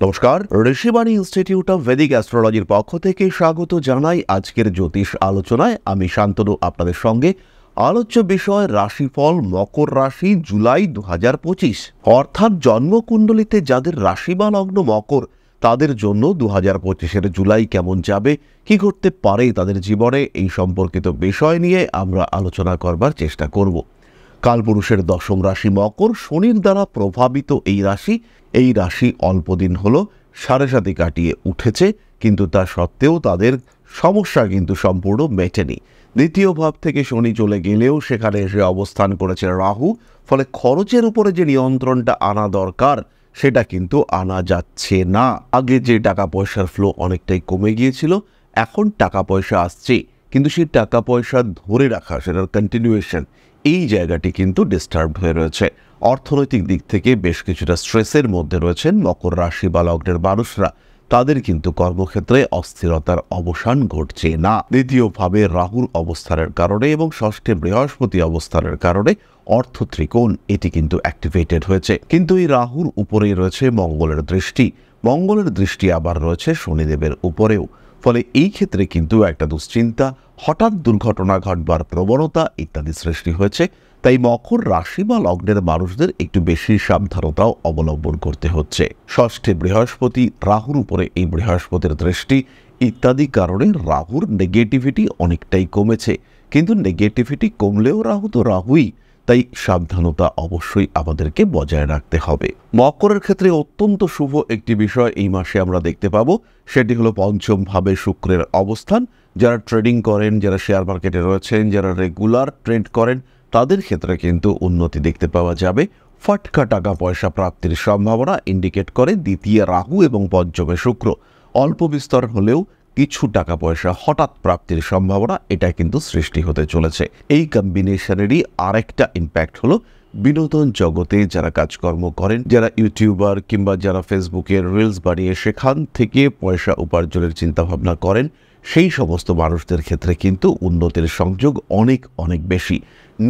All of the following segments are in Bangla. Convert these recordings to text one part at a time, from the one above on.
নমস্কার, ঋষিবাণী ইনস্টিটিউট অফ ভেদিক অ্যাস্ট্রোলজির পক্ষ থেকে স্বাগত জানাই আজকের জ্যোতিষ আলোচনায়। আমি শান্তনু আপনাদের সঙ্গে। আলোচ্য বিষয় রাশিফল মকর রাশি জুলাই 2025, অর্থাৎ জন্মকুণ্ডলিতে যাদের রাশি বা লগ্ন মকর তাদের জন্য 2025-এর জুলাই কেমন যাবে, কি ঘটতে পারে তাদের জীবনে, এই সম্পর্কিত বিষয় নিয়ে আমরা আলোচনা করবার চেষ্টা করব। কালপুরুষের দশম রাশি মকর, শনির দ্বারা প্রভাবিত এই রাশি অল্পদিন হলো সাড়ে সাতি কাটিয়ে উঠেছে, কিন্তু তা সত্ত্বেও তাদের সমস্যা কিন্তু সম্পূর্ণ মেটেনি। দ্বিতীয় ভাব থেকে শনি চলে গেলেও সেখানে এসে অবস্থান করেছে রাহু, ফলে খরচের উপরে যে নিয়ন্ত্রণটা আনা দরকার সেটা কিন্তু আনা যাচ্ছে না। আগে যে টাকা পয়সার ফ্লো অনেকটাই কমে গিয়েছিল, এখন টাকা পয়সা আসছে, কিন্তু সেই টাকা পয়সা ধরে রাখা, সেটার কন্টিনিউয়েশন, এই জায়গাটি কিন্তু ডিস্টার্বড হয়ে রয়েছে। অর্থনৈতিক দিক থেকে বেশ কিছুটা স্ট্রেসের মধ্যে রয়েছেন মকর রাশি বা লগ্নের মানুষরা। তাদের কিন্তু কর্মক্ষেত্রে অস্থিরতার অবসান ঘটছে না। দ্বিতীয়ভাবে রাহুর অবস্থানের কারণে এবং ষষ্ঠে বৃহস্পতি অবস্থানের কারণে অর্থ ত্রিকোণ এটি কিন্তু অ্যাক্টিভেটেড হয়েছে, কিন্তু এই রাহুর উপরেই রয়েছে মঙ্গলের দৃষ্টি আবার রয়েছে শনিদেবের উপরেও। ফলে এই ক্ষেত্রে কিন্তু একটা দুশ্চিন্তা, হঠাৎ দুর্ঘটনা ঘটবার প্রবণতা ইত্যাদি সৃষ্টি হয়েছে। তাই মকর রাশি বা লগ্নের মানুষদের একটু বেশি সাবধানতাও অবলম্বন করতে হচ্ছে। ষষ্ঠে বৃহস্পতি, রাহুর উপরে এই বৃহস্পতির দৃষ্টি ইত্যাদি কারণে রাহুর নেগেটিভিটি অনেকটাই কমেছে, কিন্তু নেগেটিভিটি কমলেও রাহু তো রাহুই, তাই সাবধানতা অবশ্যই আমাদেরকে বজায় রাখতে হবে। মকরের ক্ষেত্রে অত্যন্ত শুভ একটি বিষয় এই মাসে আমরা দেখতে পাবো, সেটি হলো পঞ্চম ভাবে শুক্রের অবস্থান। যারা ট্রেডিং করেন, যারা শেয়ার মার্কেটে রয়েছেন, যারা রেগুলার ট্রেড করেন, তাদের ক্ষেত্রে কিন্তু উন্নতি দেখতে পাওয়া যাবে। ফটকা টাকা পয়সা প্রাপ্তির সম্ভাবনা ইন্ডিকেট করে দ্বিতীয় রাহু এবং পঞ্চমে শুক্র। অল্প বিস্তর হলেও কিছু টাকা পয়সা হঠাৎ প্রাপ্তির সম্ভাবনা এটা কিন্তু সৃষ্টি হতে চলেছে। এই কম্বিনেশনেরই আরেকটা ইম্প্যাক্ট হলো বিনোদন জগতে যারা কাজকর্ম করেন, যারা ইউটিউবার কিংবা যারা ফেসবুকে রিলস বানিয়ে সেখান থেকে পয়সা উপার্জনের চিন্তাভাবনা করেন, সেই সমস্ত মানুষদের ক্ষেত্রে কিন্তু উন্নতির সংযোগ অনেক অনেক বেশি।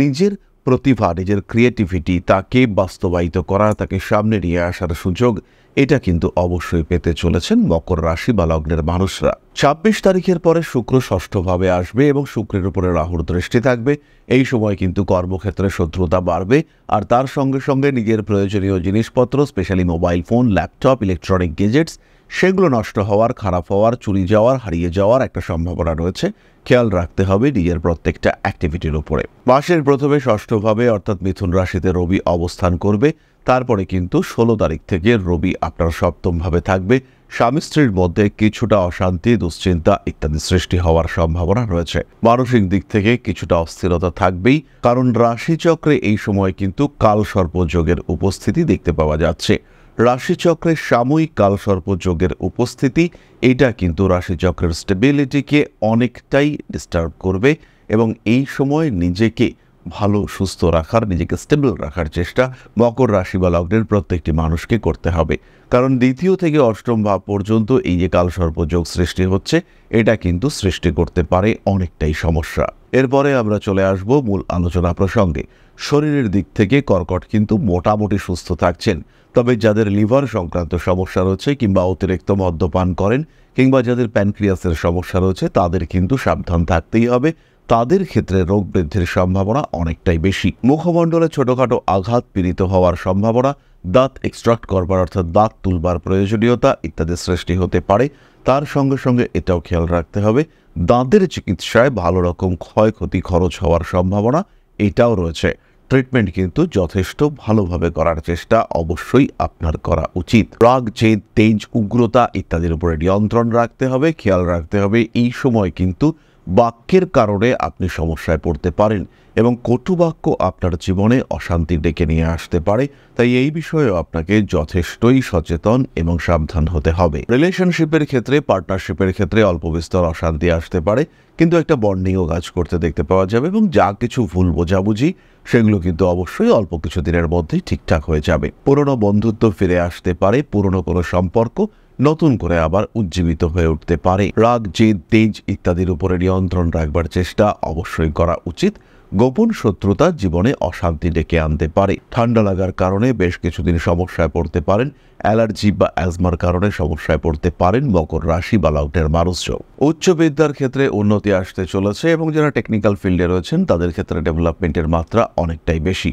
নিজের প্রতিভা, নিজের ক্রিয়েটিভিটি তাকে বাস্তবায়িত করা, তাকে সামনে নিয়ে আসার সুযোগ এটা কিন্তু অবশ্যই পেতে চলেছেন মকর রাশি বা লগ্নের মানুষরা। 26 তারিখের পরে শুক্র ষষ্ঠভাবে আসবে এবং শুক্রের উপরে রাহুর দৃষ্টি থাকবে। এই সময় কিন্তু কর্মক্ষেত্রে শত্রুতা বাড়বে, আর তার সঙ্গে সঙ্গে নিজের প্রয়োজনীয় জিনিসপত্র, specially mobile phone, laptop, electronic gadgets, সেগুলো নষ্ট হওয়ার, খারাপ হওয়ার, চুরি যাওয়ার, হারিয়ে যাওয়ার একটা সম্ভাবনা রয়েছে। খেয়াল রাখতে হবে নিজের প্রত্যেকটা অ্যাক্টিভিটির উপরে। মাসের প্রথমে ষষ্ঠভাবে অর্থাৎ মিথুন রাশিতে রবি অবস্থান করবে, তারপরে কিন্তু 16 তারিখ থেকে রবি আপনার সপ্তমভাবে থাকবে। স্বামী স্ত্রীর মধ্যে কিছুটা অশান্তি, দুশ্চিন্তা ইত্যাদি সৃষ্টি হওয়ার সম্ভাবনা রয়েছে। মানসিক দিক থেকে কিছুটা অস্থিরতা থাকবেই, কারণ রাশিচক্রে এই সময় কিন্তু কালসর্প যোগের উপস্থিতি দেখতে পাওয়া যাচ্ছে। রাশিচক্রে সাময়িক কালসর্প যোগের উপস্থিতি এটা কিন্তু রাশিচক্রের স্টেবিলিটিকে অনেকটাই ডিস্টার্ব করবে, এবং এই সময় নিজেকে ভালো সুস্থ রাখার, নিজেকে স্টেবল রাখার চেষ্টা মকর রাশি বা লগ্নের প্রত্যেকটি মানুষকে করতে হবে। কারণ দ্বিতীয় থেকে অষ্টম ভাব পর্যন্ত এই যে কালসর্প যোগ সৃষ্টি হচ্ছে, এটা কিন্তু সৃষ্টি করতে পারে অনেকটাই সমস্যা। এরপরে আমরা চলে আসব মূল আলোচনা প্রসঙ্গে। শরীরের দিক থেকে কর্কট কিন্তু মোটামুটি সুস্থ থাকছেন, তবে যাদের লিভার সংক্রান্ত সমস্যা রয়েছে কিংবা অতিরিক্ত মদ্যপান করেন কিংবা যাদের প্যানক্রিয়াসের সমস্যা রয়েছে, তাদের কিন্তু সাবধান থাকতেই হবে। তাদের ক্ষেত্রে রোগ বৃদ্ধির সম্ভাবনা অনেকটাই বেশি। মুখমণ্ডলে ছোটখাটো আঘাত পীড়িত হওয়ার সম্ভাবনা, দাঁত এক্সট্রাক্ট করবার অর্থাৎ দাঁত তুলবার প্রয়োজনীয়তা ইত্যাদি সৃষ্টি হতে পারে। তার সঙ্গে সঙ্গে এটাও খেয়াল রাখতে হবে দাঁতের চিকিৎসায় ভালো রকম ক্ষয়ক্ষতি খরচ হওয়ার সম্ভাবনা এটাও রয়েছে। ট্রিটমেন্ট কিন্তু যথেষ্ট ভালোভাবে করার চেষ্টা অবশ্যই আপনার করা উচিত। রাগ, জেদ, তেজ, উগ্রতা ইত্যাদির উপরে নিয়ন্ত্রণ রাখতে হবে। খেয়াল রাখতে হবে এই সময় কিন্তু বাক্যের কারণে আপনি সমস্যায় পড়তে পারেন এবং কটু বাক্য আপনার জীবনে অশান্তি ডেকে নিয়ে আসতে পারে। তাই এই বিষয়েও আপনাকে যথেষ্টই সচেতন এবং সাবধান হতে হবে। রিলেশনশিপের ক্ষেত্রে, পার্টনারশিপের ক্ষেত্রে অল্প বিস্তর অশান্তি আসতে পারে, কিন্তু একটা বন্ডিংও কাজ করতে দেখতে পাওয়া যাবে, এবং যা কিছু ভুল বোঝাবুঝি সেগুলো কিন্তু অবশ্যই অল্প কিছু দিনের মধ্যেই ঠিকঠাক হয়ে যাবে। পুরনো বন্ধুত্ব ফিরে আসতে পারে, পুরনো কোনো সম্পর্ক নতুন করে আবার উজ্জীবিত হয়ে উঠতে পারে। রাগ, জেদ, তেজ ইত্যাদির উপরে নিয়ন্ত্রণ রাখবার চেষ্টা অবশ্যই করা উচিত। গোপন শত্রুতা জীবনে অশান্তি ডেকে আনতে পারে। ঠান্ডা লাগার কারণে বেশ কিছুদিন সমস্যায় পড়তে পারেন। অ্যালার্জি বা অ্যাজমার কারণে সমস্যায় পড়তে পারেন মকর রাশি বা লগ্নের মানুষজন। উচ্চ বিদ্যার ক্ষেত্রে উন্নতি আসতে চলেছে এবং যারা টেকনিক্যাল ফিল্ডে রয়েছেন তাদের ক্ষেত্রে ডেভেলপমেন্টের মাত্রা অনেকটাই বেশি।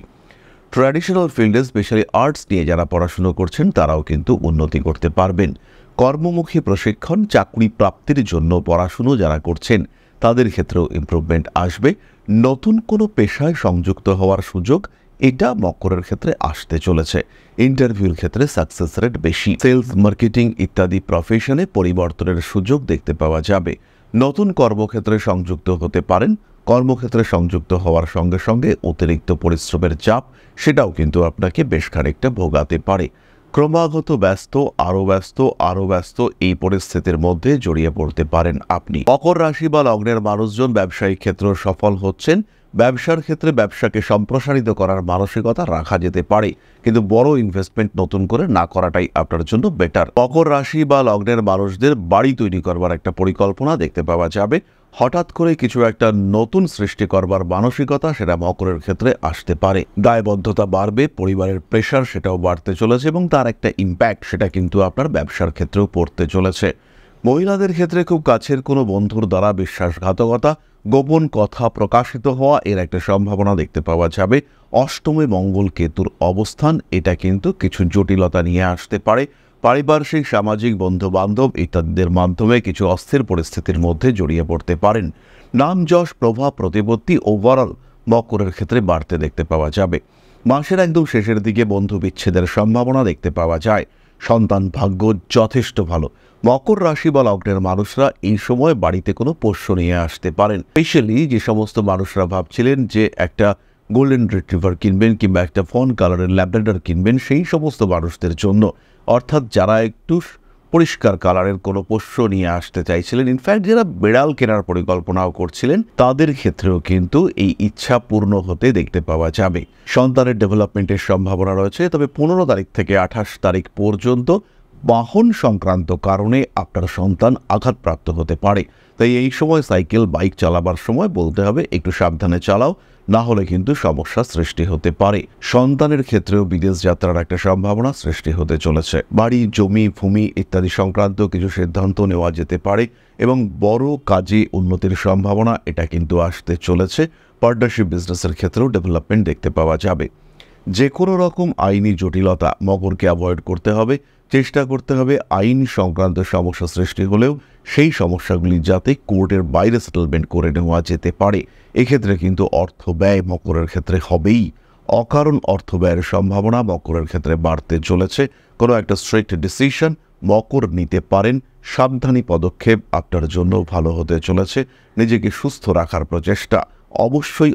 ট্র্যাডিশনাল ফিল্ডে স্পেশালি আর্টস নিয়ে যারা পড়াশুনো করছেন তারাও কিন্তু উন্নতি করতে পারবেন। কর্মমুখী প্রশিক্ষণ, চাকরি প্রাপ্তির জন্য পড়াশুনো যারা করছেন তাদের ক্ষেত্রেও ইমপ্রুভমেন্ট আসবে। নতুন কোনো পেশায় সংযুক্ত হওয়ার সুযোগ এটা মকরের ক্ষেত্রে আসতে চলেছে। ইন্টারভিউর ক্ষেত্রে সাকসেস রেট বেশি। সেলস, মার্কেটিং ইত্যাদি প্রফেশনে পরিবর্তনের সুযোগ দেখতে পাওয়া যাবে। নতুন কর্মক্ষেত্রে সংযুক্ত হতে পারেন। কর্মক্ষেত্রে সংযুক্ত হওয়ার সঙ্গে সঙ্গে অতিরিক্ত পরিশ্রমের চাপ সেটাও কিন্তু আপনাকে বেশ খানিকটা ভোগাতে পারে। ক্রমাগত ব্যস্ত, আরও ব্যস্ত এই পরিস্থিতির মধ্যে জড়িয়ে পড়তে পারেন আপনি। মকর রাশি বা লগ্নের মানুষজন ব্যবসায়িক ক্ষেত্রে সফল হচ্ছেন। ব্যবসার ক্ষেত্রে ব্যবসাকে সম্প্রসারিত করার মানসিকতা রাখা যেতে পারে, কিন্তু বড় ইনভেস্টমেন্ট নতুন করে না করাটাই আপনার জন্য বেটার। মকর রাশি বা লগ্নের মানুষদের বাড়ি তৈরি করবার একটা পরিকল্পনা দেখতে পাওয়া যাবে। হঠাৎ করে কিছু একটা নতুন সৃষ্টি করবার মানসিকতা সেটা মকরের ক্ষেত্রে আসতে পারে। দায়বদ্ধতা বাড়বে, পরিবারের প্রেশার সেটাও বাড়তে চলেছে এবং তার একটা ইম্প্যাক্ট সেটা কিন্তু আপনার ব্যবসার ক্ষেত্রেও পড়তে চলেছে। মহিলাদের ক্ষেত্রে খুব কাছের কোনো বন্ধুর দ্বারা বিশ্বাসঘাতকতা, গোপন কথা প্রকাশিত হওয়া এর একটা সম্ভাবনা দেখতে পাওয়া যাবে। অষ্টমে মঙ্গল কেতুর অবস্থান এটা কিন্তু কিছু জটিলতা নিয়ে আসতে পারে। পারিপার্শ্বিক, সামাজিক, বন্ধু বান্ধব ইত্যাদিদের মাধ্যমে কিছু অস্থির পরিস্থিতির মধ্যে জড়িয়ে পড়তে পারেন। নাম যশ, প্রভাব, প্রতিপত্তি ওভারঅল মকরের ক্ষেত্রে বাড়তে দেখতে পাওয়া যাবে। মাসের একদম শেষের দিকে বন্ধু বিচ্ছেদের সম্ভাবনা দেখতে পাওয়া যায়। সন্তান ভাগ্য যথেষ্ট ভালো। মকর রাশি বা লগ্নের মানুষরা এই সময় বাড়িতে কোনো পোষ্য নিয়ে আসতে পারেন। স্পেশালি যে সমস্ত মানুষরা ভাবছিলেন যে একটা গোল্ডেন রিট্রিভার কিনবেন কিংবা একটা ফন কালারের ল্যাব্রাডর কিনবেন, সেই সমস্ত মানুষদের জন্য, অর্থাৎ যারা একটু পরিষ্কার কালারের কোনো পোষ্য নিয়ে আসতে চাইছিলেন, ইনফ্যাক্ট যারা বিড়াল কেনার পরিকল্পনাও করছিলেন, তাদের ক্ষেত্রেও কিন্তু এই ইচ্ছা পূর্ণ হতে দেখতে পাওয়া যাবে। সন্তানের ডেভেলপমেন্টের সম্ভাবনা রয়েছে, তবে 15 তারিখ থেকে 28 তারিখ পর্যন্ত বাহন সংক্রান্ত কারণে আপনার সন্তান আঘাতপ্রাপ্ত হতে পারে। তাই এই সময় সাইকেল, বাইক চালাবার সময় বলতে হবে একটু সাবধানে চালাও, না হলে কিন্তু সমস্যা সৃষ্টি হতে পারে। সন্তানের ক্ষেত্রেও বিদেশ যাত্রার একটা সম্ভাবনা সৃষ্টি হতে চলেছে। বাড়ি, জমি, ভূমি ইত্যাদি সংক্রান্ত কিছু সিদ্ধান্ত নেওয়া যেতে পারে এবং বড় কাজে উন্নতির সম্ভাবনা এটা কিন্তু আসতে চলেছে। পার্টনারশিপ বিজনেসের ক্ষেত্রেও ডেভেলপমেন্ট দেখতে পাওয়া যাবে। যে কোনো রকম আইনি জটিলতা মকরকে অ্যাভয়েড করতে হবে। চেষ্টা করতে হবে আইন সংক্রান্ত সমস্যা সৃষ্টি হলেও সেই সমস্যাগুলি যাতে কোর্টের বাইরে সেটেলমেন্ট করে নেওয়া যেতে পারে। এক্ষেত্রে কিন্তু অর্থ ব্যয় মকরের ক্ষেত্রে হবেই। অকারণ অর্থ ব্যয়ের সম্ভাবনা মকরের ক্ষেত্রে বাড়তে চলেছে। কোনো একটা স্ট্রিক্ট ডিসিশন মকর নিতে পারেন। সাবধানী পদক্ষেপ আপনার জন্য ভালো হতে চলেছে। নিজেকে সুস্থ রাখার প্রচেষ্টা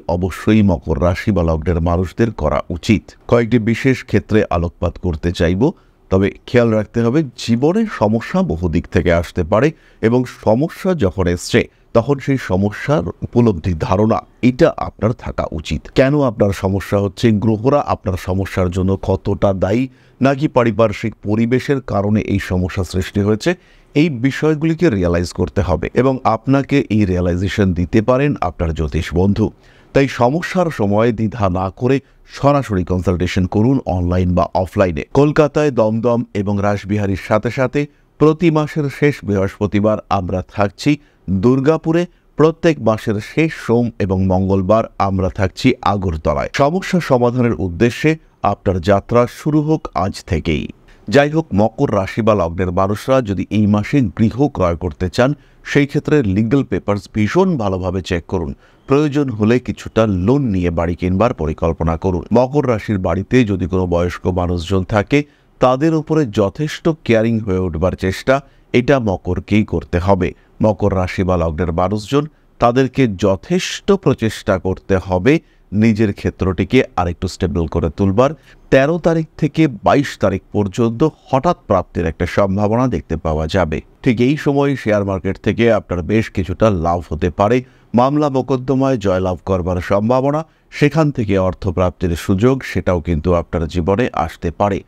অবশ্যই মকর রাশি বা লগ্নের মানুষদের করা উচিত। কয়েকটি বিশেষ ক্ষেত্রে আলোকপাত করতে চাইব, তবে খেয়াল রাখতে হবে জীবনের সমস্যা বহু দিক থেকে আসতে পারে এবং সমস্যা যখন এসছে তখন সেই সমস্যার উপলব্ধি, ধারণা এটা আপনার থাকা উচিত। কেন আপনার সমস্যা হচ্ছে, গ্রহরা আপনার সমস্যার জন্য কতটা দায়ী, নাকি পারিপার্শ্বিক পরিবেশের কারণে এই সমস্যা সৃষ্টি হয়েছে, এই বিষয়গুলিকে রিয়ালাইজ করতে হবে এবং আপনাকে এই রিয়ালাইজেশন দিতে পারেন আপনার জ্যোতিষ বন্ধু। তাই সমস্যার সময় দ্বিধা না করে সরাসরি কনসালটেশন করুন, অনলাইন বা অফলাইনে। কলকাতায় দমদম এবং রাসবিহারীর সাথে সাথে প্রতি মাসের শেষ বৃহস্পতিবার আমরা থাকছি দুর্গাপুরে। প্রত্যেক মাসের শেষ সোম এবং মঙ্গলবার আমরা থাকছি আগরতলায়। সমস্যা সমাধানের উদ্দেশ্যে আপনার যাত্রা শুরু হোক আজ থেকেই। যাই হোক, মকর রাশি বা লগ্নের মানুষরা যদি এই মাসে গৃহ ক্রয় করতে চান, সেই ক্ষেত্রে লিগ্যাল পেপারস ভীষণ ভালোভাবে চেক করুন। প্রয়োজন হলে কিছুটা লোন নিয়ে বাড়ি কিনবার পরিকল্পনা করুন। মকর রাশির বাড়িতে যদি কোনো বয়স্ক মানুষজন থাকে, তাদের উপরে যথেষ্ট কেয়ারিং হয়ে উঠবার চেষ্টা এটা মকরকেই করতে হবে। মকর রাশি বা লগ্নের মানুষজন তাদেরকে যথেষ্ট প্রচেষ্টা করতে হবে নিজের ক্ষেত্রটিকে আরেকটু স্টেবল করে তুলবার। 13 তারিখ থেকে 22 তারিখ পর্যন্ত হঠাৎ প্রাপ্তির একটা সম্ভাবনা দেখতে পাওয়া যাবে। ঠিক এই সময় শেয়ার মার্কেট থেকে আপনার বেশ কিছুটা লাভ হতে পারে। মামলা মোকদ্দমায় জয়লাভ করবার সম্ভাবনা, সেখান থেকে অর্থপ্রাপ্তির সুযোগ সেটাও কিন্তু আপনার জীবনে আসতে পারে।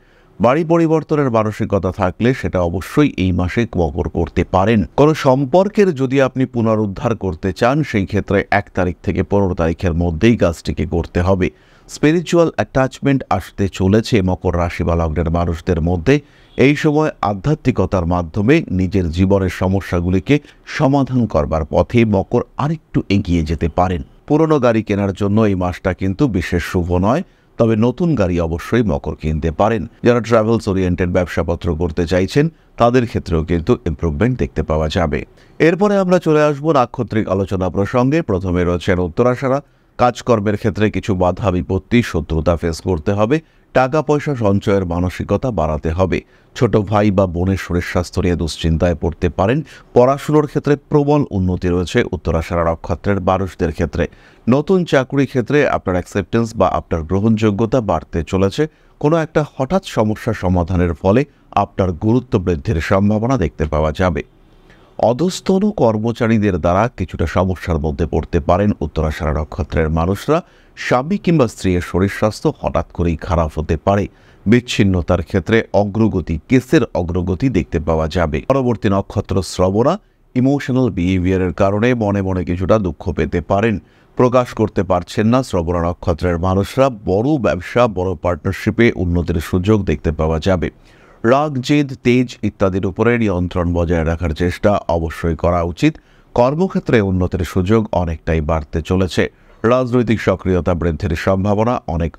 বাড়ি পরিবর্তনের মানসিকতা থাকলে সেটা অবশ্যই এই মাসে মকর করতে পারেন। কোনো সম্পর্কের যদি আপনি পুনরুদ্ধার করতে চান, সেই ক্ষেত্রে 1 তারিখ থেকে 15 তারিখের মধ্যেই কাজটিকে করতে হবে। স্পিরিচুয়াল অ্যাটাচমেন্ট আসতে চলেছে মকর রাশি বা লগ্নের মানুষদের মধ্যে। এই সময় আধ্যাত্মিকতার মাধ্যমে নিজের জীবনের সমস্যাগুলিকে সমাধান করবার পথে মকর আরেকটু এগিয়ে যেতে পারেন। পুরনো গাড়ি কেনার জন্য এই মাসটা কিন্তু বিশেষ শুভ নয়, তবে নতুন গাড়ি অবশ্যই মকর কিনতে পারেন। যারা ট্রাভেলস ওরিয়েন্টেড ব্যবসাপত্র করতে চাইছেন তাদের ক্ষেত্রেও কিন্তু ইমপ্রুভমেন্ট দেখতে পাওয়া যাবে। এরপরে আমরা চলে আসবো নাক্ষত্রিক আলোচনা প্রসঙ্গে। প্রথমে রয়েছেন উত্তরাষাঢ়া। কাজকর্মের ক্ষেত্রে কিছু বাধা বিপত্তি, শত্রুতা ফেস করতে হবে। টাকা পয়সা সঞ্চয়ের মানসিকতা বাড়াতে হবে। ছোট ভাই বা বোনের শরীর স্বাস্থ্য নিয়ে দুশ্চিন্তায় পড়তে পারেন। পড়াশুনোর ক্ষেত্রে প্রবল উন্নতি রয়েছে উত্তরাষাঢ়া নক্ষত্রের মানুষদের ক্ষেত্রে। নতুন চাকরি ক্ষেত্রে আপনার অ্যাকসেপ্টেন্স বা আপনার গ্রহণযোগ্যতা বাড়তে চলেছে। কোনো একটা হঠাৎ সমস্যা সমাধানের ফলে আপনার গুরুত্ব বৃদ্ধির সম্ভাবনা দেখতে পাওয়া যাবে। অধস্তন কর্মচারীদের দ্বারা কিছুটা সমস্যার মধ্যে পড়তে পারেন উত্তরাষাঢ়া নক্ষত্রের মানুষরা। স্বামী কিংবা স্ত্রীর শরীর স্বাস্থ্য হঠাৎ করেই খারাপ হতে পারে। বিচ্ছিন্নতার ক্ষেত্রে কেসের অগ্রগতি দেখতে পাওয়া যাবে। পরবর্তী নক্ষত্র শ্রবণা। ইমোশনাল বিহেভিয়ারের কারণে মনে মনে কিছুটা দুঃখ পেতে পারেন, প্রকাশ করতে পারছেন না। শ্রবণা নক্ষত্রের মানুষরা বড় ব্যবসা, বড় পার্টনারশিপে উন্নতির সুযোগ দেখতে পাওয়া যাবে। রাগ, জেদ, তেজ ইত্যাদির উপরে নিয়ন্ত্রণ বজায় রাখার চেষ্টা অবশ্যই করা উচিত। কর্মক্ষেত্রে উন্নতির সুযোগ অনেকটাই বাড়তে চলেছে। রাজনৈতিক সক্রিয়তা বৃদ্ধির সম্ভাবনা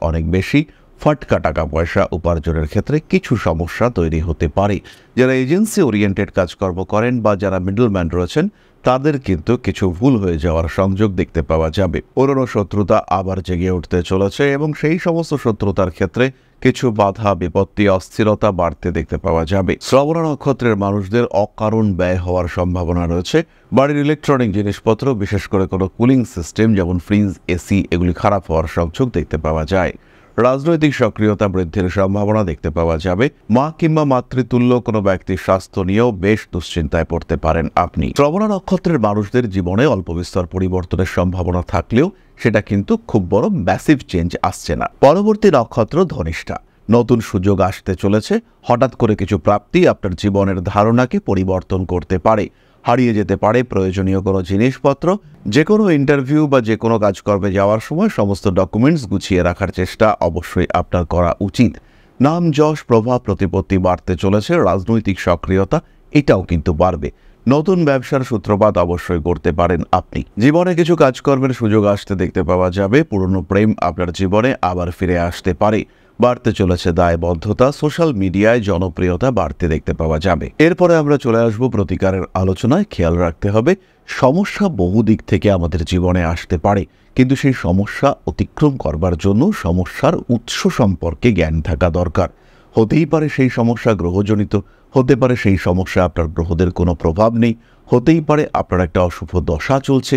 অনেক বেশি। ফাটকা টাকা পয়সা উপার্জনের ক্ষেত্রে কিছু সমস্যা তৈরি হতে পারে। যারা এজেন্সি ওরিয়েন্টেড কাজকর্ম করেন বা যারা মিডলম্যান রয়েছেন তাদের কিন্তু কিছু ভুল হয়ে যাওয়ার সংযোগ দেখতে পাওয়া যাবে। পুরনো শত্রুতা আবার জেগে উঠতে চলেছে এবং সেই সমস্ত শত্রুতার ক্ষেত্রে কিছু বাধা বিপত্তি, অস্থিরতা বাড়তে দেখতে পাওয়া যাবে। শ্রবণা নক্ষত্রের মানুষদের অকারণ ব্যয় হওয়ার সম্ভাবনা রয়েছে। বাড়ির ইলেকট্রনিক জিনিসপত্র, বিশেষ করে কোনো কুলিং সিস্টেম যেমন ফ্রিজ, এসি এগুলি খারাপ হওয়ার সংযোগ দেখতে পাওয়া যায়। রাজনৈতিক সক্রিয়তা বৃদ্ধির সম্ভাবনা দেখতে পাওয়া যাবে। মা কিংবা মাতৃতুল্য কোনো ব্যক্তির স্বাস্থ্য নিয়েও বেশ দুশ্চিন্তায় পড়তে পারেন আপনি। শ্রবণা নক্ষত্রের মানুষদের জীবনে অল্প বিস্তর পরিবর্তনের সম্ভাবনা থাকলেও সেটা কিন্তু খুব বড় ম্যাসিভ চেঞ্জ আসছে না। পরবর্তী নক্ষত্র ধনিষ্ঠা। নতুন সুযোগ আসতে চলেছে। হঠাৎ করে কিছু প্রাপ্তি আপনার জীবনের ধারণাকে পরিবর্তন করতে পারে। হারিয়ে যেতে পারে প্রয়োজনীয় কোনো জিনিসপত্র। যে কোনো ইন্টারভিউ বা যে কোনো কাজকর্মে যাওয়ার সময় সমস্ত ডকুমেন্টস গুছিয়ে রাখার চেষ্টা অবশ্যই আপনার করা উচিত। নাম, যশ, প্রভাব, প্রতিপত্তি বাড়তে চলেছে। রাজনৈতিক সক্রিয়তা এটাও কিন্তু বাড়বে। নতুন ব্যবসার সূত্রপাত অবশ্যই করতে পারেন আপনি। জীবনে কিছু কাজকর্মের সুযোগ আসতে দেখতে পাওয়া যাবে। পুরনো প্রেম আপনার জীবনে আবার ফিরে আসতে পারে। বাড়তে চলেছে দায়বদ্ধতা। সোশ্যাল মিডিয়ায় জনপ্রিয়তা বাড়তে দেখতে পাওয়া যাবে। এরপরে আমরা চলে আসব প্রতিকারের আলোচনায়। খেয়াল রাখতে হবে, সমস্যা বহু দিক থেকে আমাদের জীবনে আসতে পারে, কিন্তু সেই সমস্যা অতিক্রম করবার জন্য সমস্যার উৎস সম্পর্কে জ্ঞান থাকা দরকার। হতেই পারে সেই সমস্যা গ্রহজনিত, হতে পারে সেই সমস্যা আপনার গ্রহদের কোনো প্রভাব নেই, হতেই পারে আপনার একটা অশুভ দশা চলছে।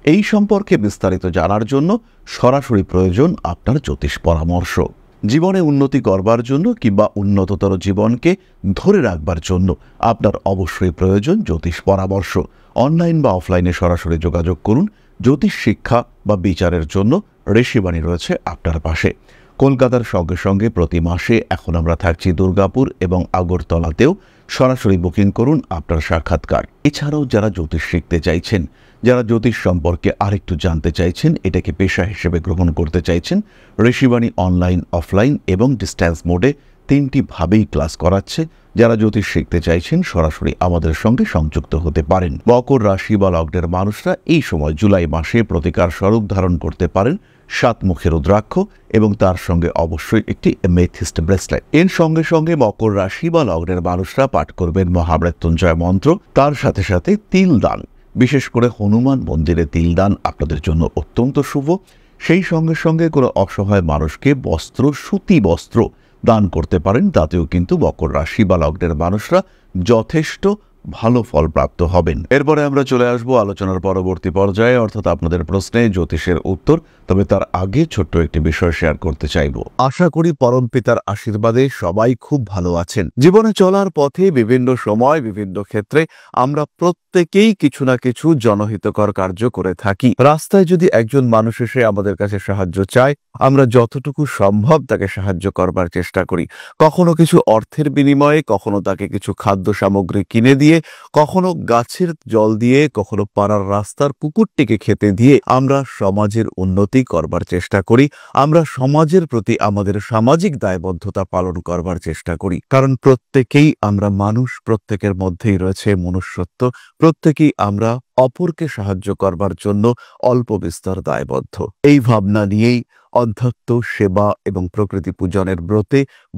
এই সম্পর্কে বিস্তারিত জানার জন্য সরাসরি প্রয়োজন আপনার জ্যোতিষ পরামর্শ। জীবনে উন্নতি করবার জন্য কিংবা উন্নততর জীবনকে ধরে রাখবার জন্য আপনার অবশ্যই প্রয়োজন জ্যোতিষ পরামর্শ। অনলাইন বা অফলাইনে সরাসরি যোগাযোগ করুন। জ্যোতিষ শিক্ষা বা বিচারের জন্য ঋষিবাণী রয়েছে আপনার পাশে। কলকাতার সঙ্গে সঙ্গে প্রতি মাসে এখন আমরা থাকছি দুর্গাপুর এবং আগরতলাতেও। সরাসরি বুকিং করুন আপনার সাক্ষাৎকার। এছাড়াও যারা জ্যোতিষ শিখতে চাইছেন, যারা জ্যোতিষ সম্পর্কে আরেকটু জানতে চাইছেন, এটাকে পেশা হিসেবে গ্রহণ করতে চাইছেন, ঋষিবাণী অনলাইন, অফলাইন এবং ডিস্ট্যান্স মোডে 3টি ভাবেই ক্লাস করাচ্ছে। যারা জ্যোতিষ শিখতে চাইছেন সরাসরি আমাদের সঙ্গে সংযুক্ত হতে পারেন। মকর রাশি বা লগ্নের মানুষরা এই সময় জুলাই মাসে প্রতিকার স্বরূপ ধারণ করতে পারেন 7 মুখের রুদ্রাক্ষ এবং তার সঙ্গে অবশ্যই একটি এমেথিস্ট ব্রেসলেট। এর সঙ্গে সঙ্গে মকর রাশি বা লগ্নের মানুষরা পাঠ করবেন মহামৃত্যুঞ্জয় মন্ত্র। তার সাথে সাথে তিল দান, বিশেষ করে হনুমান মন্দিরে তিল দান আপনাদের জন্য অত্যন্ত শুভ। সেই সঙ্গে সঙ্গে কোনো অসহায় মানুষকে বস্ত্র, সুতি বস্ত্র দান করতে পারেন। তাতেও কিন্তু মকর রাশি বা লগ্নের মানুষরা যথেষ্ট ভালো ফল প্রাপ্ত হবেন। এরপরে আমরা চলে আসবো আলোচনার পরবর্তী পর্যায়ে, অর্থাৎ আপনাদের প্রশ্নে জ্যোতিষের উত্তর। তবে তার আগে ছোট্ট একটি বিষয় শেয়ার করতে চাইব। আশা করি পরম পিতার আশীর্বাদে সবাই খুব ভালো আছেন। জীবনে চলার পথে বিভিন্ন সময় বিভিন্ন ক্ষেত্রে আমরা প্রত্যেকেই কিছু না কিছু জনহিতকর কার্য করে থাকি। রাস্তায় যদি একজন মানুষ এসে আমাদের কাছে সাহায্য চায়, আমরা যতটুকু সম্ভব তাকে সাহায্য করবার চেষ্টা করি। কখনো কিছু অর্থের বিনিময়ে, কখনো তাকে কিছু খাদ্য সামগ্রী কিনে দিয়ে, কখনো গাছের জল দিয়ে, কখনো পাড়ার রাস্তার কুকুরটিকে খেতে দিয়ে আমরা সমাজের উন্নতি করবার চেষ্টা করি। আমরা সমাজের প্রতি আমাদের সামাজিক দায়বদ্ধতা পালন করবার চেষ্টা করি, কারণ প্রত্যেকেই আমরা মানুষ, প্রত্যেকের মধ্যেই রয়েছে মনুষ্যত্ব, প্রত্যেকেই আমরা অপরকে সাহায্য করবার জন্য অল্প বিস্তর দায়বদ্ধ। এই ভাবনা নিয়েই অধ্যাত্ম, সেবা এবং প্রকৃতি পূজনের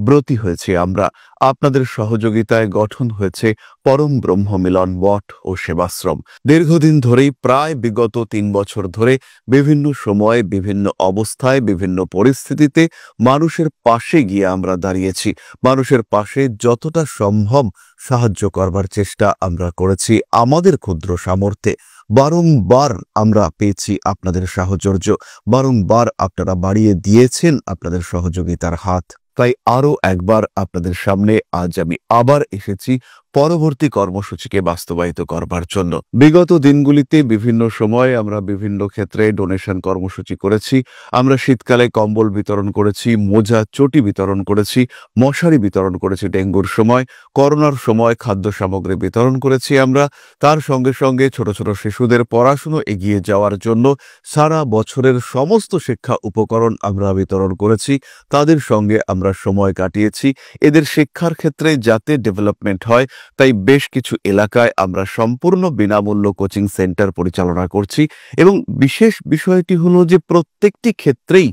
ব্রতী হয়েছে আমরা। আপনাদের সহযোগিতায় গঠন হয়েছে পরম ব্রহ্ম মিলন মঠ ও সেবাশ্রম। দীর্ঘদিন ধরেই, প্রায় বিগত 3 বছর ধরে বিভিন্ন সময়ে, বিভিন্ন অবস্থায়, বিভিন্ন পরিস্থিতিতে মানুষের পাশে গিয়ে আমরা দাঁড়িয়েছি। মানুষের পাশে যতটা সম্ভব সাহায্য করবার চেষ্টা আমরা করেছি আমাদের ক্ষুদ্র সামর্থ্যে। বারংবার আমরা পেয়েছি আপনাদের সাহচর্য, বারংবার আপনারা বাড়িয়ে দিয়েছেন আপনাদের সহযোগিতার হাত। তাই আরও একবার আপনাদের সামনে আজ আমি আবার এসেছি পরবর্তী কর্মসূচিকে বাস্তবায়িত করবার জন্য। বিগত দিনগুলিতে বিভিন্ন সময়ে আমরা বিভিন্ন ক্ষেত্রে ডোনেশন কর্মসূচি করেছি। আমরা শীতকালে কম্বল বিতরণ করেছি, মোজা, চটি বিতরণ করেছি, মশারি বিতরণ করেছি ডেঙ্গুর সময়, করোনার সময় খাদ্য সামগ্রী বিতরণ করেছি আমরা। তার সঙ্গে সঙ্গে ছোট ছোট শিশুদের পড়াশুনো এগিয়ে যাওয়ার জন্য সারা বছরের সমস্ত শিক্ষা উপকরণ আমরা বিতরণ করেছি। তাদের সঙ্গে আমরা সময় কাটিয়েছি। এদের শিক্ষার ক্ষেত্রে যাতে ডেভেলপমেন্ট হয়, তাই বেশ কিছু এলাকায় আমরা সম্পূর্ণ বিনামূল্য কোচিং সেন্টার পরিচালনা করছি। এবং বিশেষ বিষয়টি হলো যে প্রত্যেকটি ক্ষেত্রেই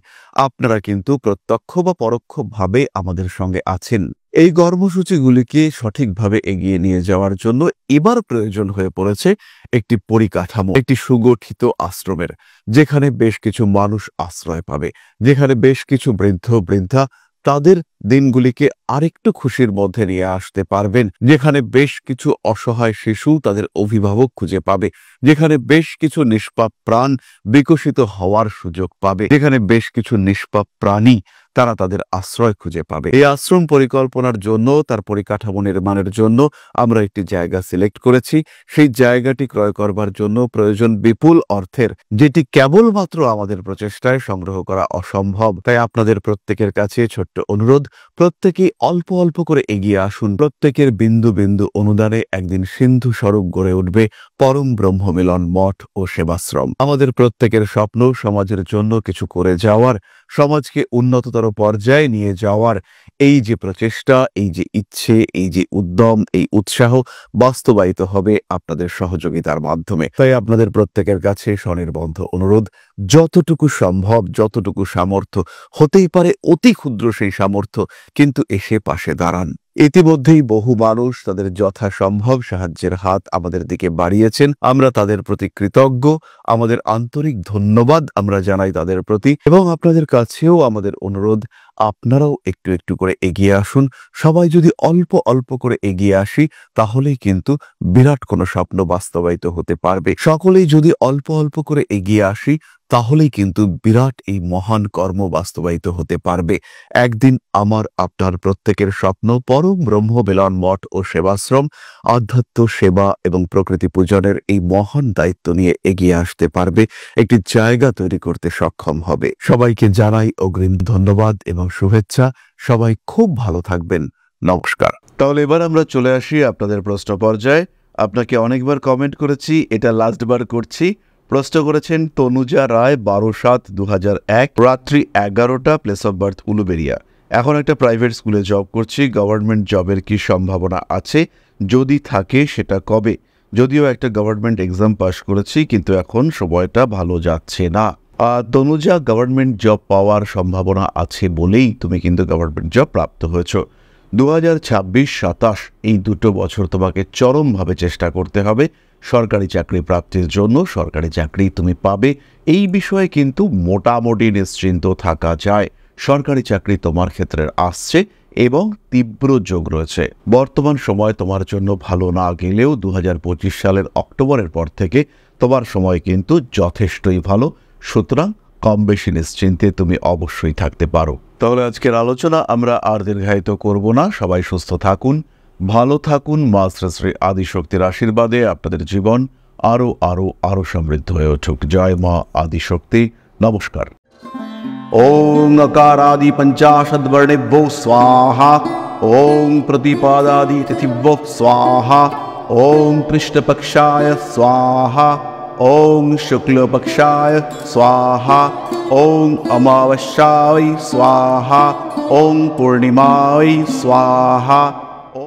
আপনারা কিন্তু প্রত্যক্ষ বা পরোক্ষভাবে আমাদের সঙ্গে আছেন। এই কর্মসূচিগুলিকে সঠিকভাবে এগিয়ে নিয়ে যাওয়ার জন্য এবার প্রয়োজন হয়ে পড়েছে একটি পরিকাঠামো, একটি সুগঠিত আশ্রমের, যেখানে বেশ কিছু মানুষ আশ্রয় পাবে, যেখানে বেশ কিছু বৃদ্ধ বৃদ্ধা তাদের দিনগুলিকে আরেকটু খুশির মধ্যে নিয়ে আসতে পারবেন, যেখানে বেশ কিছু অসহায় শিশু তাদের অভিভাবক খুঁজে পাবে, যেখানে বেশ কিছু নিষ্পাপ প্রাণ বিকশিত হওয়ার সুযোগ পাবে, যেখানে বেশ কিছু নিষ্পাপ প্রাণী তারা তাদের আশ্রয় খুঁজে পাবে। এই আশ্রম পরিকল্পনার জন্য, তার পরিকাঠামো নির্মাণের জন্য আমরা একটি জায়গা সিলেক্ট করেছি। সেই জায়গাটি ক্রয় করবার জন্য প্রয়োজন বিপুল অর্থের, যেটি কেবলমাত্র আমাদের প্রচেষ্টায় সংগ্রহ করা অসম্ভব। তাই আপনাদের প্রত্যেকের কাছে ছোট্ট অনুরোধ, প্রত্যেকেই অল্প অল্প করে এগিয়ে আসুন। প্রত্যেকের বিন্দু বিন্দু অনুদানে একদিন সিন্ধু স্বরূপ গড়ে উঠবে পরম ব্রহ্ম মিলন মঠ ও সেবাশ্রম। আমাদের প্রত্যেকের স্বপ্ন সমাজের জন্য কিছু করে যাওয়ার, সমাজকে উন্নততর পর্যায়ে নিয়ে যাওয়ার এই যে প্রচেষ্টা, এই যে ইচ্ছে, এই যে উদ্যম, এই উৎসাহ বাস্তবায়িত হবে আপনাদের সহযোগিতার মাধ্যমে। তাই আপনাদের প্রত্যেকের কাছে স্বনির্বন্ধ অনুরোধ, যতটুকু সম্ভব, যতটুকু সামর্থ্য, হতেই পারে অতি ক্ষুদ্র সেই সামর্থ্য, কিন্তু এসে পাশে দাঁড়ান। ইতিমধ্যেই বহু মানুষ তাদের যথাসম্ভব সাহায্যের হাত আমাদের দিকে বাড়িয়েছেন। আমরা তাদের প্রতি কৃতজ্ঞ, আমাদের আন্তরিক ধন্যবাদ আমরা জানাই তাদের প্রতি। এবং আপনাদের কাছেও আমাদের অনুরোধ, আপনারাও একটু একটু করে এগিয়ে আসুন। সবাই যদি অল্প অল্প করে এগিয়ে আসি, তাহলেই কিন্তু বিরাট কোনো স্বপ্ন বাস্তবায়িত হতে পারবে। সকলেই যদি অল্প অল্প করে এগিয়ে আসি, তাহলেই কিন্তু বিরাট এই মহান কর্ম বাস্তবায়িত হতে পারবে। একদিন আমার আপনার প্রত্যেকের স্বপ্ন পরম ব্রহ্ম মিলন মঠ ও সেবাশ্রম আধ্যাত্ম, সেবা এবং প্রকৃতি পূজনের এই মহান দায়িত্ব নিয়ে এগিয়ে আসতে পারবে, একটি জায়গা তৈরি করতে সক্ষম হবে। সবাইকে জানাই অগ্রিম ধন্যবাদ এবং শুভেচ্ছা। সবাই খুব ভালো থাকবেন। নমস্কার। তাহলে এবার আমরা চলে আসি আপনাদের প্রশ্ন পর্যায়ে। আপনাকে অনেকবার কমেন্ট করেছি, এটা লাস্টবার করছি। প্রশ্ন করেছেন তনুজা রায়, 12/7/2001, রাত্রি 11টা, প্লেস অফ বার্থ উলুবেড়িয়া। এখন একটা প্রাইভেট স্কুলে জব করছি, গভর্নমেন্ট জবের কি সম্ভাবনা আছে? যদি থাকে সেটা কবে? যদিও একটা গভর্নমেন্ট এক্সাম পাশ করেছি, কিন্তু এখন সময়টা ভালো যাচ্ছে না। তনুজা, গভর্নমেন্ট জব পাওয়ার সম্ভাবনা আছে বলেই তুমি কিন্তু গভর্নমেন্ট জব প্রাপ্ত হয়েছ। 2026-27 এই দুটো বছর তোমাকে চরমভাবে চেষ্টা করতে হবে সরকারি চাকরি প্রাপ্তির জন্য। সরকারি চাকরি তুমি পাবে, এই বিষয়ে কিন্তু মোটামুটি নিশ্চিন্ত থাকা যায়। সরকারি চাকরি তোমার ক্ষেত্রে আসছে, এবং তীব্র যোগ রয়েছে। বর্তমান সময় তোমার জন্য ভালো না গেলেও 2025 সালের অক্টোবরের পর থেকে তোমার সময় কিন্তু যথেষ্টই ভালো, সুতরাং কম বেশি নিশ্চিন্তে তুমি অবশ্যই থাকতে পারো। তাহলে আজকের আলোচনা আমরা আর দীর্ঘায়িত করব না। সবাই সুস্থ থাকুন, ভালো থাকুন। মা শ্রী শ্রী আদিশক্তির আশীর্বাদে আপনাদের জীবন আরো আরো আরো সমৃদ্ধ হয়ে উঠুক। জয় মা আদিশক্তি। নমস্কার। ওং अकारादि पंचाशद्वर्णेभ्यो स्वाहा। ओं प्रतिपादादि तिथिभ्यो स्वाहा। ओं कृष्णपक्षाय स्वाहा। ओं शुक्लपक्षाय स्वाहा। ओं अमावस्याय स्वाहा। ओं पूर्णिमाय स्वाहा।